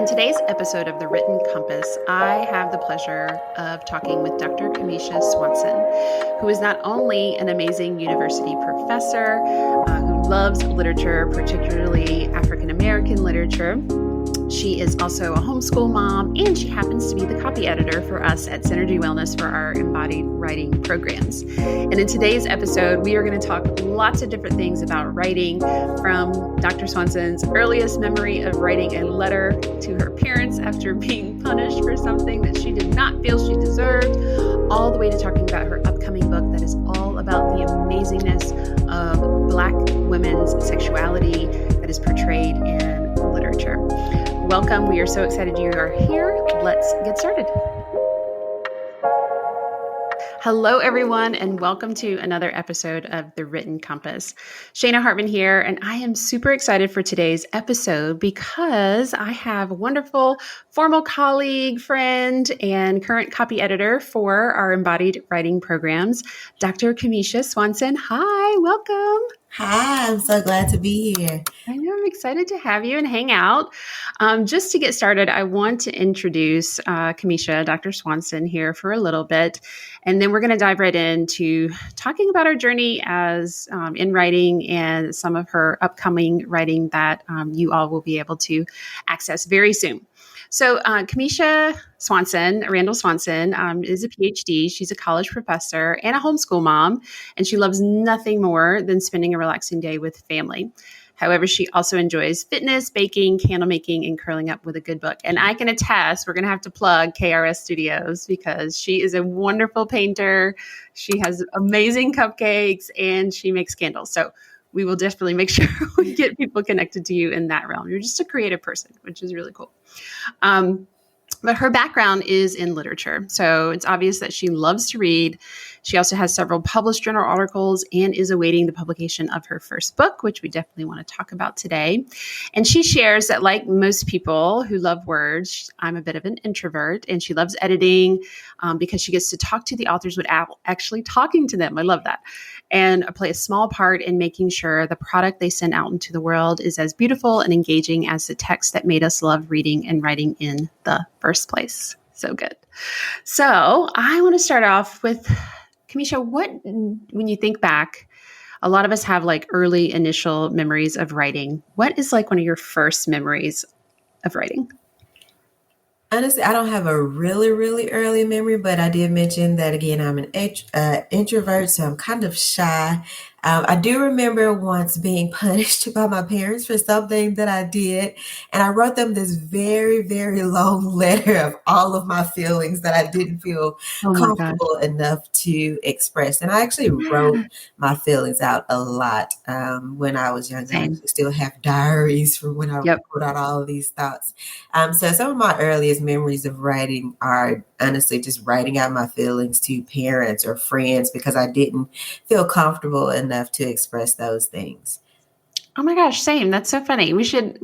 In today's episode of The Written Compass, I have the pleasure of talking with Dr. Kemeshia Swanson, who is not only an amazing university professor who loves literature, particularly African American literature. She is also a homeschool mom, and she happens to be the copy editor for us at Synergy Wellness for our embodied writing programs. And in today's episode, we are going to talk lots of different things about writing, from Dr. Swanson's earliest memory of writing a letter to her parents after being punished for something that she did not feel she deserved, all the way to talking about her upcoming book that is all about the amazingness of Black women's sexuality that is portrayed in literature. Welcome. We are so excited you are here. Let's get started. Hello, everyone, and welcome to another episode of The Written Compass. Shana Hartman here, and I am super excited for today's episode because I have a wonderful formal colleague, friend, and current copy editor for our embodied writing programs, Dr. Kemeshia Swanson. Hi, welcome. Hi, I'm so glad to be here. I know, I'm excited to have you and hang out. Just to get started, I want to introduce Kemeshia, Dr. Swanson here for a little bit, and then we're going to dive right into talking about our journey as in writing and some of her upcoming writing that you all will be able to access very soon. So Kemeshia Swanson, Randall Swanson, is a PhD. She's a college professor and a homeschool mom, and she loves nothing more than spending a relaxing day with family. However, she also enjoys fitness, baking, candle making, and curling up with a good book. And I can attest, we're going to have to plug KRS Studios because she is a wonderful painter. She has amazing cupcakes, and she makes candles. So we will definitely make sure we get people connected to you in that realm. You're just a creative person, which is really cool. But her background is in literature. So it's obvious that she loves to read. She also has several published journal articles and is awaiting the publication of her first book, which we definitely want to talk about today. And she shares that, like most people who love words, I'm a bit of an introvert, and she loves editing because she gets to talk to the authors without actually talking to them. I love that. And play a small part in making sure the product they send out into the world is as beautiful and engaging as the text that made us love reading and writing in the first place. So good. So I want to start off with, Kemeshia, when you think back, a lot of us have like early initial memories of writing. What is like one of your first memories of writing? Honestly, I don't have a really early memory, but I did mention that, again, I'm an introvert, so I'm kind of shy. I do remember once being punished by my parents for something that I did, and I wrote them this very long letter of all of my feelings that I didn't feel comfortable enough to express. And I actually wrote my feelings out a lot when I was younger. Same. I still have diaries from when I wrote out all of these thoughts. So some of my earliest memories of writing are honestly just writing out my feelings to parents or friends because I didn't feel comfortable enough to express those things. Oh my gosh, same. That's so funny. We should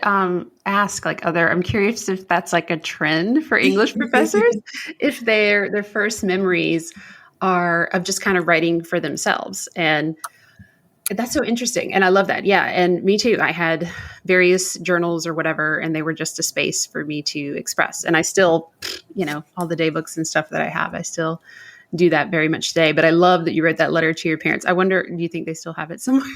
ask like I'm curious if that's like a trend for English professors, if their first memories are of just kind of writing for themselves. And that's so interesting. And I love that. Yeah. And me too. I had various journals or whatever, and they were just a space for me to express. And I still, all the day books and stuff that I have, I still do that very much today. But I love that you wrote that letter to your parents. I wonder, do you think they still have it somewhere?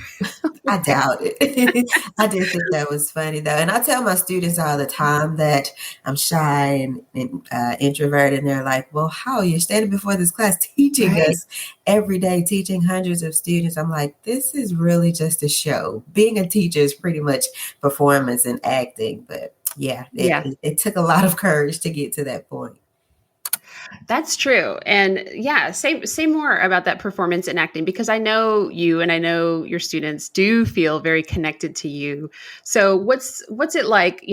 I doubt it. I did think that was funny though. And I tell my students all the time that I'm shy and introverted, and they're like, well, how you're standing before this class teaching us every day, teaching hundreds of students. I'm like, this is really just a show. Being a teacher is pretty much performance and acting. But it took a lot of courage to get to that point. That's true. And say more about that performance and acting, because I know you and I know your students do feel very connected to you. So what's it like,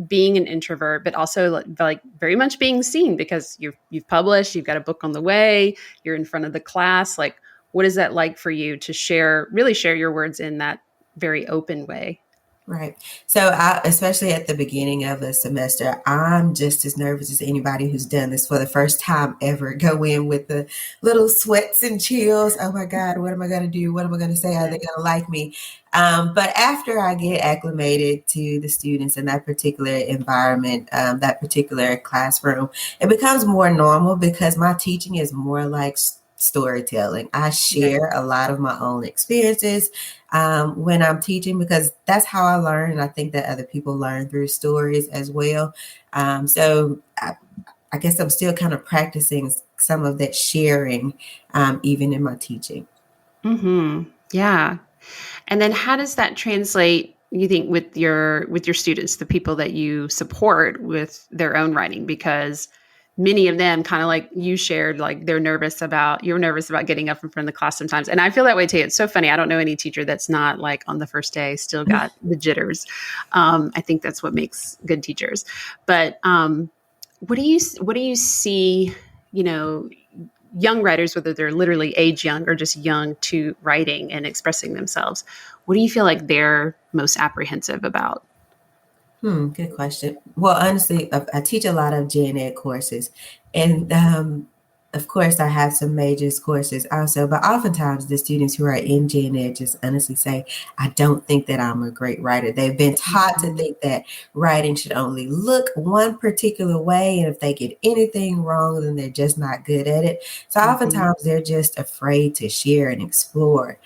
being an introvert, but also like very much being seen because you've published, you've got a book on the way, you're in front of the class. Like, what is that like for you to share your words in that very open way? Right. So, especially at the beginning of a semester, I'm just as nervous as anybody who's done this for the first time ever. Go in with the little sweats and chills. Oh my God, what am I going to do? What am I going to say? Are they going to like me? But after I get acclimated to the students in that particular environment, that particular classroom, it becomes more normal because my teaching is more like storytelling. I Right. share a lot of my own experiences when I'm teaching because that's how I learn. And I think that other people learn through stories as well. So I guess I'm still kind of practicing some of that sharing, even in my teaching. Yeah. And then how does that translate, you think, with your students, the people that you support with their own writing? Because many of them, kind of like you shared, like you're nervous about getting up in front of the class sometimes. And I feel that way too. It's so funny. I don't know any teacher that's not like on the first day still got the jitters. I think that's what makes good teachers. But what do you see, you know, young writers, whether they're literally age young or just young to writing and expressing themselves, what do you feel like they're most apprehensive about? Good question. Well, honestly, I teach a lot of gen ed courses, and of course, I have some majors courses also. But oftentimes, the students who are in gen ed just honestly say, "I don't think that I'm a great writer." They've been taught to Mhm. think that writing should only look one particular way, and if they get anything wrong, then they're just not good at it. So Mhm. oftentimes, they're just afraid to share and explore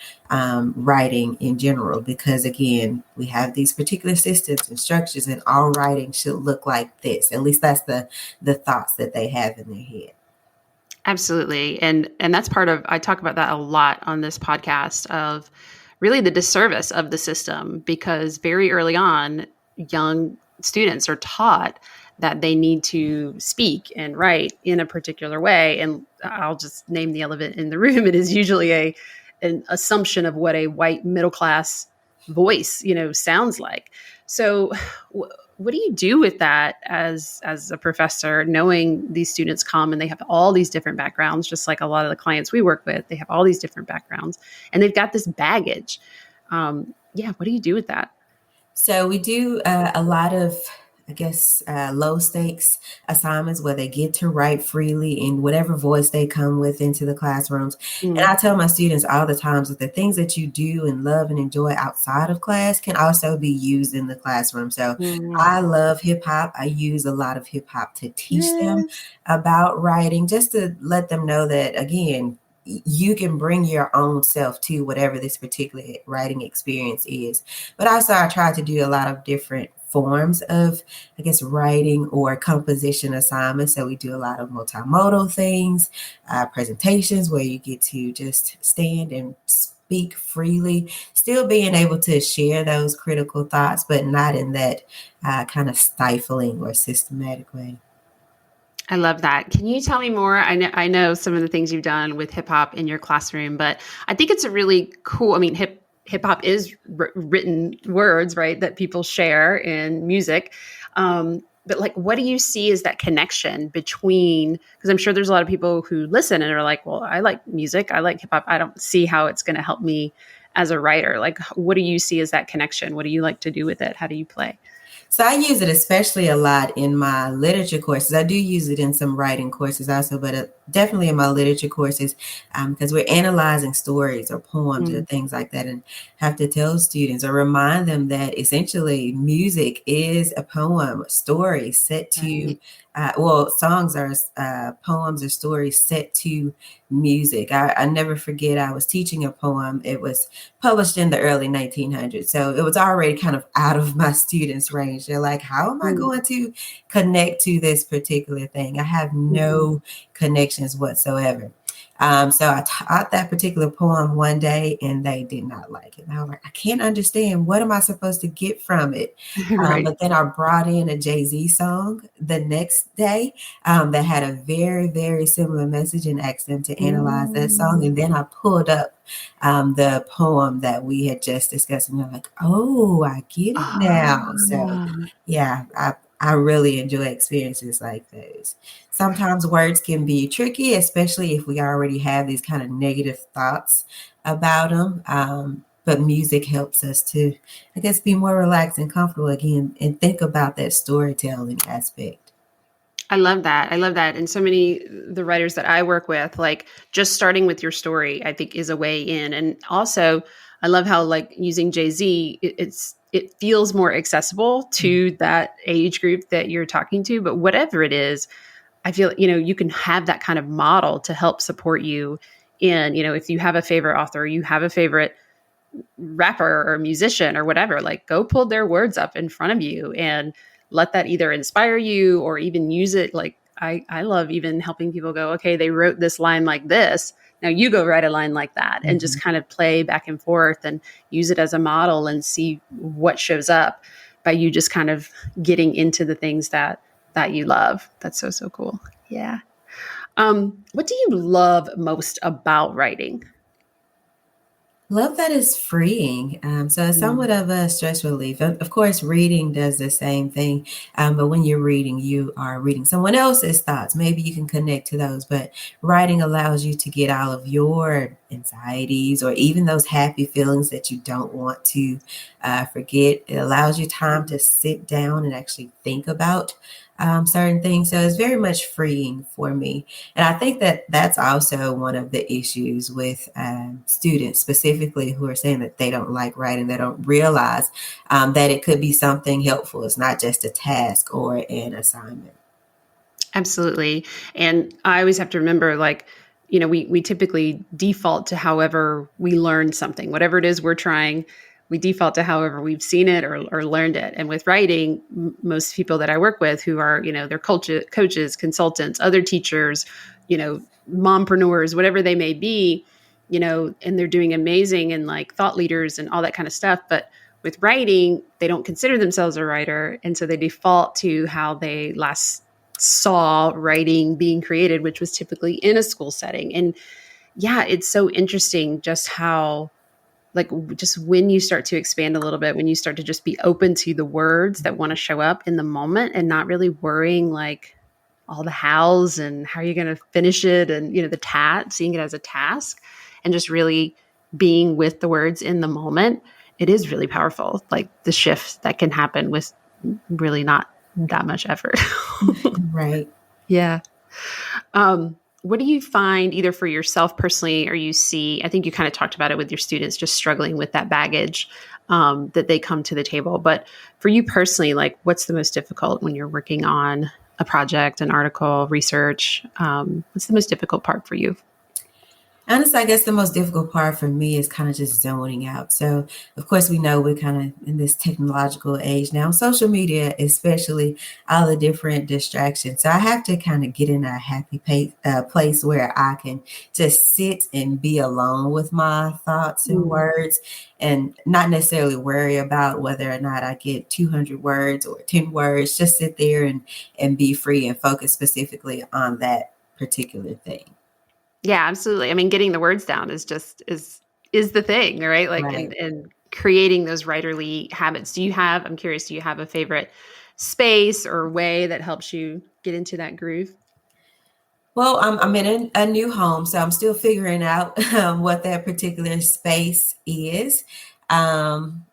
writing in general because again we have these particular systems and structures and all writing should look like this. At least that's the thoughts that they have in their head. Absolutely. And that's part of, I talk about that a lot on this podcast, of really the disservice of the system, because very early on young students are taught that they need to speak and write in a particular way. And I'll just name the elephant in the room. It is usually an assumption of what a white middle class voice, sounds like. So what do you do with that as a professor, knowing these students come and they have all these different backgrounds, just like a lot of the clients we work with, they have all these different backgrounds and they've got this baggage. Yeah, what do you do with that? So we do a lot of, I guess, low stakes assignments where they get to write freely in whatever voice they come with into the classrooms. And Mm, I tell my students all the times that the things that you do and love and enjoy outside of class can also be used in the classroom. So mm, I love hip hop. I use a lot of hip hop to teach them yes. about writing, just to let them know that, again, you can bring your own self to whatever this particular writing experience is. But also, I try to do a lot of different forms of, I guess, writing or composition assignments. So we do a lot of multimodal things, presentations where you get to just stand and speak freely, still being able to share those critical thoughts, but not in that kind of stifling or systematic way. I love that. Can you tell me more? I know some of the things you've done with hip hop in your classroom, but I think it's a really cool. I mean, hip hop is written words, right, that people share in music. But like, what do you see as that connection between? Because I'm sure there's a lot of people who listen and are like, "Well, I like music. I like hip hop. I don't see how it's going to help me as a writer." Like, what do you see as that connection? What do you like to do with it? How do you play? So I use it especially a lot in my literature courses. I do use it in some writing courses also, but definitely in my literature courses because we're analyzing stories or poems or Mm, things like that, and have to tell students or remind them that essentially music is a poem, a story set to, right. well, songs are poems or stories set to music. I never forget I was teaching a poem. It was published in the early 1900s. So it was already kind of out of my students' range. They're like, how am I Mm, going to connect to this particular thing? I have mhm. no connections whatsoever. So I taught that particular poem one day and they did not like it. And I was like, I can't understand. What am I supposed to get from it? Right. But then I brought in a Jay-Z song the next day that had a very, very similar message and asked them to analyze that song. Mm. And then I pulled up the poem that we had just discussed, and you're like, oh, I get it now. So, Ah, yeah, I really enjoy experiences like those. Sometimes words can be tricky, especially if we already have these kind of negative thoughts about them. but music helps us to, I guess, be more relaxed and comfortable again and think about that storytelling aspect. I love that. I love that. And so many the writers that I work with, like just starting with your story, I think is a way in. And also, I love how like using Jay-Z, it feels more accessible to that age group that you're talking to. But whatever it is, I feel, you can have that kind of model to help support you in, if you have a favorite author, you have a favorite rapper or musician or whatever, like go pull their words up in front of you and let that either inspire you or even use it. Like I love even helping people go, okay, they wrote this line like this. Now you go write a line like that and Mhm. just kind of play back and forth and use it as a model and see what shows up by you just kind of getting into the things that you love. That's so, so cool. Yeah. What do you love most about writing? Love that is freeing. So it's somewhat of a stress relief. Of course, reading does the same thing. But when you're reading, you are reading someone else's thoughts. Maybe you can connect to those. But writing allows you to get all of your anxieties or even those happy feelings that you don't want to forget. It allows you time to sit down and actually think about certain things. So it's very much freeing for me. And I think that that's also one of the issues with students specifically who are saying that they don't like writing. They don't realize that it could be something helpful. It's not just a task or an assignment. Absolutely. And I always have to remember, like, we typically default to however we learn something, whatever it is we're trying, we default to however we've seen it or learned it. And with writing, most people that I work with who are, they're coaches, consultants, other teachers, mompreneurs, whatever they may be, and they're doing amazing and like thought leaders and all that kind of stuff. But with writing, they don't consider themselves a writer. And so they default to how they last saw writing being created, which was typically in a school setting. And yeah, it's so interesting just how, like, just when you start to expand a little bit, when you start to just be open to the words that want to show up in the moment and not really worrying like all the hows and how you're going to finish it and, seeing it as a task and just really being with the words in the moment, it is really powerful. Like the shift that can happen with really not that much effort. Right. Yeah. What do you find either for yourself personally, or you see, I think you kind of talked about it with your students, just struggling with that baggage that they come to the table. But for you personally, like what's the most difficult when you're working on a project, an article, research? What's the most difficult part for you? Honestly, I guess the most difficult part for me is kind of just zoning out. So, of course, we know we're kind of in this technological age now, social media, especially all the different distractions. So, I have to kind of get in a happy place where I can just sit and be alone with my thoughts and Mm. words and not necessarily worry about whether or not I get 200 words or 10 words. Just sit there and be free and focus specifically on that particular thing. Yeah, absolutely. I mean, getting the words down is the thing, right? Like, Right. and creating those writerly habits. I'm curious, do you have a favorite space or way that helps you get into that groove? Well, I'm in a new home, so I'm still figuring out what that particular space is. Um,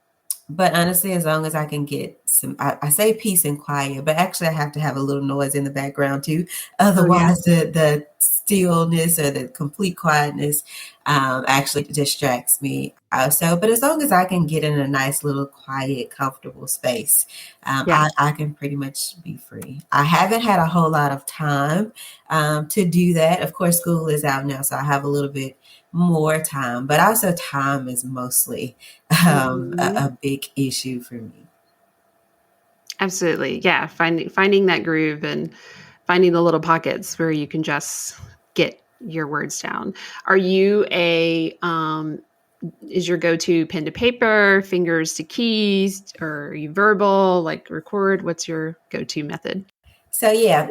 but honestly, as long as I can get some, I say peace and quiet, but actually I have to have a little noise in the background too. Oh yeah. Otherwise, the stillness or the complete quietness actually distracts me. So, but as long as I can get in a nice little quiet, comfortable space, Yeah. I can pretty much be free. I haven't had a whole lot of time to do that. Of course, school is out now, so I have a little bit more time, but also time is mostly Mhm. a big issue for me. Absolutely. Yeah. Finding that groove and finding the little pockets where you can just get your words down. Are you is your go-to pen to paper, fingers to keys, or are you verbal, like record? What's your go-to method? So yeah,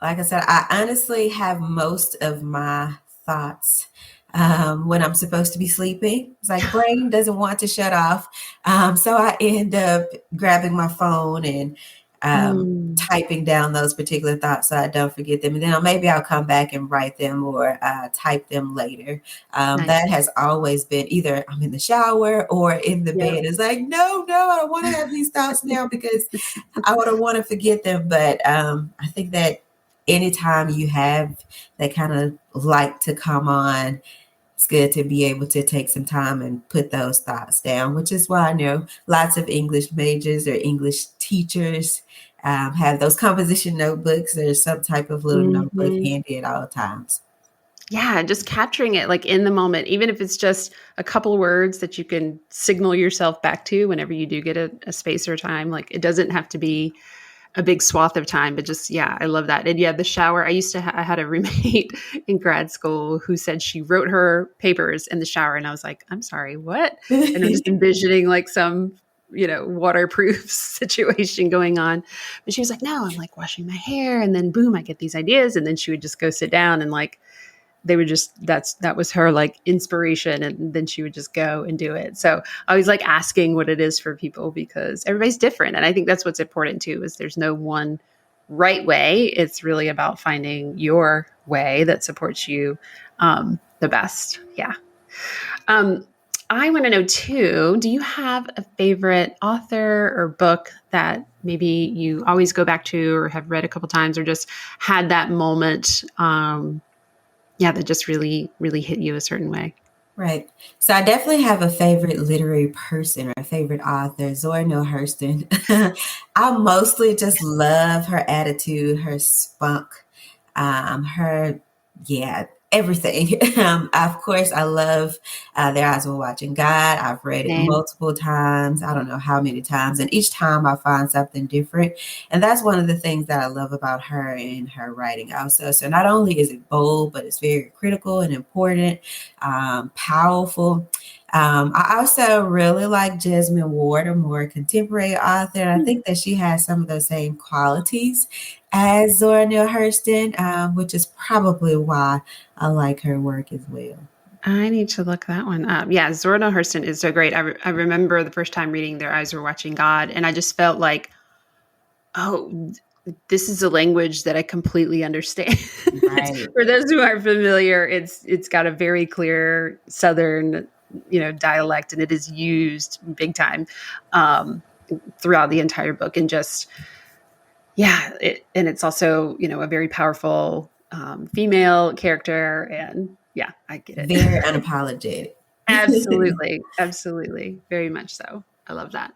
like I said, I honestly have most of my thoughts when I'm supposed to be sleeping. It's like brain doesn't want to shut off, so I end up grabbing my phone and Mm, typing down those particular thoughts so I don't forget them. And then maybe I'll come back and write them or type them later. nice. That has always been either I'm in the shower or in the Yep. bed. It's like, no, I don't want to have these thoughts now because I don't want to forget them. But I think that anytime you have that kind of light to come on, it's good to be able to take some time and put those thoughts down, which is why I know lots of English majors or English teachers have those composition notebooks or some type of little notebook Mhm. handy at all times. Yeah, just capturing it like in the moment, even if it's just a couple words that you can signal yourself back to whenever you do get a space or time. Like it doesn't have to be a big swath of time, but just, yeah, I love that. And yeah, the shower, I used to, I had a roommate in grad school who said she wrote her papers in the shower. And I was like, I'm sorry, what? And I'm just envisioning like some, waterproof situation going on. But she was like, no, I'm like washing my hair. And then boom, I get these ideas. And then she would just go sit down and like, they would just that was her like inspiration, and then she would just go and do it. So I was like asking what it is for people because everybody's different, and I think that's what's important too, is there's no one right way. It's really about finding your way that supports you the best. Yeah. um, I want to know too, do you have a favorite author or book that maybe you always go back to or have read a couple times or just had that moment, yeah, that just really, really hit you a certain way? Right. So I definitely have a favorite literary person or a favorite author, Zora Neale Hurston. I mostly just love her attitude, her spunk, her, yeah, everything. Of course, I love Their Eyes Were Watching God. I've read it Same. multiple times. I don't know how many times. And each time I find something different. And that's one of the things that I love about her and her writing also. So not only is it bold, but it's very critical and important, powerful. I also really like Jasmine Ward, a more contemporary author. And I Hmm. think that she has some of those same qualities as Zora Neale Hurston, which is probably why I like her work as well. I need to look that one up. Yeah, Zora Neale Hurston is so great. I remember the first time reading Their Eyes Were Watching God, and I just felt like, oh, this is a language that I completely understand. Right. For those who aren't familiar, it's got a very clear Southern, dialect, and it is used big time um, throughout the entire book. And just, yeah, and it's also, a very powerful female character, and yeah, I get Very it. unapologetic. Absolutely, absolutely, very much so. I love that.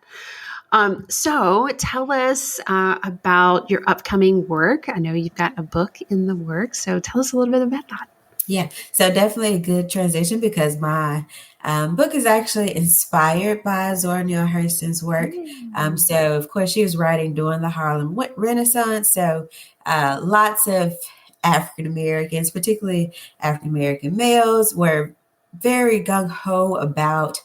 So tell us about your upcoming work. I know you've got a book in the works, so tell us a little bit about that. Yeah, so definitely a good transition because my book is actually inspired by Zora Neale Hurston's work. Mm. So, of course, she was writing during the Harlem Renaissance. So, lots of African Americans, particularly African American males, were very gung ho about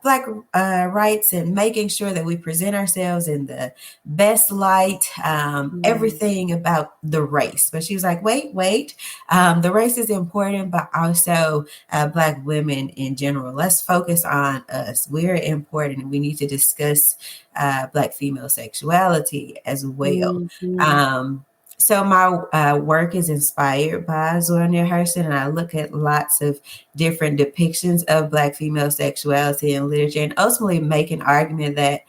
Black rights and making sure that we present ourselves in the best light, Mm. everything about the race. But she was like, wait. The race is important, but also Black women in general. Let's focus on us. We're important, and we need to discuss Black female sexuality as well. Mhm. Um, so my work is inspired by Zora Neale Hurston, and I look at lots of different depictions of Black female sexuality in literature, and ultimately make an argument that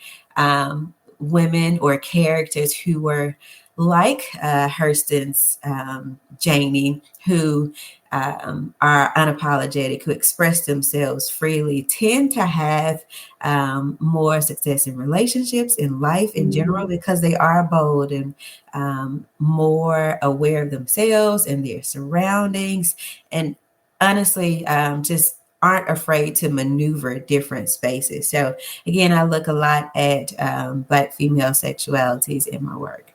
women or characters who were like Hurston's Janie, who are unapologetic, who express themselves freely, tend to have more success in relationships, in life in general, Mhm. because they are bold and more aware of themselves and their surroundings. And honestly, just aren't afraid to maneuver different spaces. So again, I look a lot at Black female sexualities in my work.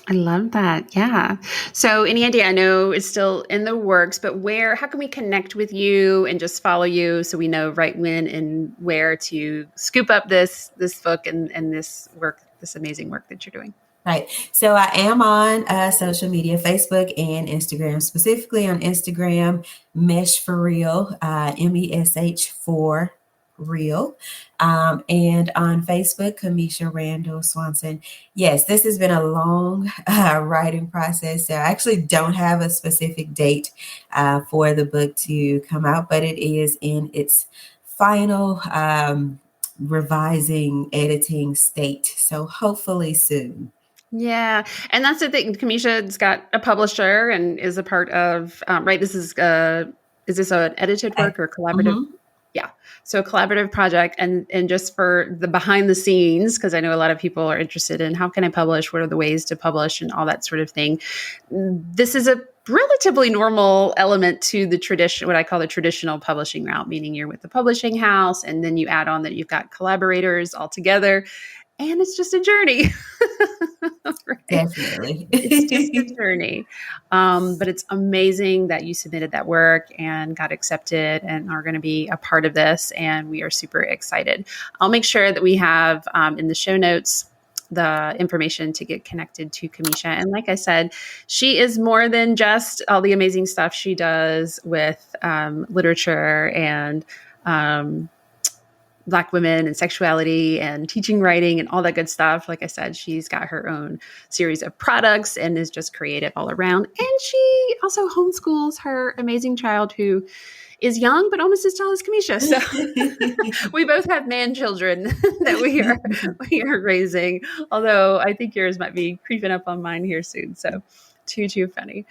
I love that. Yeah. So, any idea? I know it's still in the works, but how can we connect with you and just follow you so we know right when and where to scoop up this book and this work, this amazing work that you're doing? Right. So I am on social media, Facebook and Instagram, specifically on Instagram, Mesh for Real, MESH for Real. And on Facebook, Kemeshia Randall Swanson. Yes, this has been a long writing process. So I actually don't have a specific date for the book to come out, but it is in its final revising, editing state. So hopefully soon. Yeah. And that's the thing. Kamisha's got a publisher and is a part of, right? Is this an edited work or collaborative? Mhm. Yeah. So a collaborative project and just for the behind the scenes, because I know a lot of people are interested in how can I publish? What are the ways to publish and all that sort of thing. This is a relatively normal element to the tradition, what I call the traditional publishing route, meaning you're with the publishing house and then you add on that you've got collaborators all together and it's just a journey. Right? Definitely. It's just a journey. But it's amazing that you submitted that work and got accepted and are going to be a part of this. And we are super excited. I'll make sure that we have in the show notes the information to get connected to Kamisha. And like I said, she is more than just all the amazing stuff she does with literature and Black women and sexuality and teaching writing and all that good stuff. Like I said, she's got her own series of products and is just creative all around. And she also homeschools her amazing child who is young, but almost as tall as Kamisha. So we both have man children that we are raising. Although I think yours might be creeping up on mine here soon. So too funny.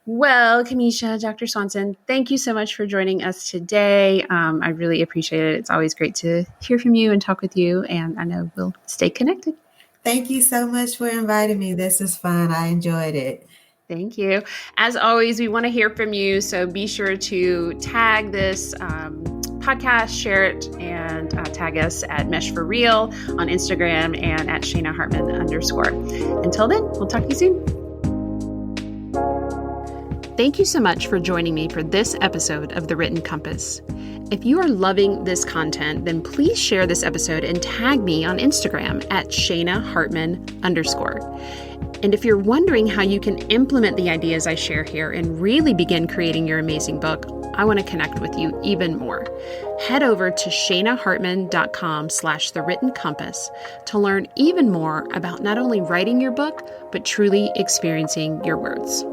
Well, Kemeshia, Dr. Swanson, thank you so much for joining us today. I really appreciate it. It's always great to hear from you and talk with you, and I know we'll stay connected. Thank you so much for inviting me. This is fun. I enjoyed it. Thank you. As always, we want to hear from you, so be sure to tag this podcast, share it, and tag us at Mesh for Real on Instagram and at Shana Hartman _. Until then, we'll talk to you soon. Thank you so much for joining me for this episode of The Written Compass. If you are loving this content, then please share this episode and tag me on Instagram at Shana Hartman _. And if you're wondering how you can implement the ideas I share here and really begin creating your amazing book, I want to connect with you even more. Head over to shanahartman.com/The Written Compass to learn even more about not only writing your book, but truly experiencing your words.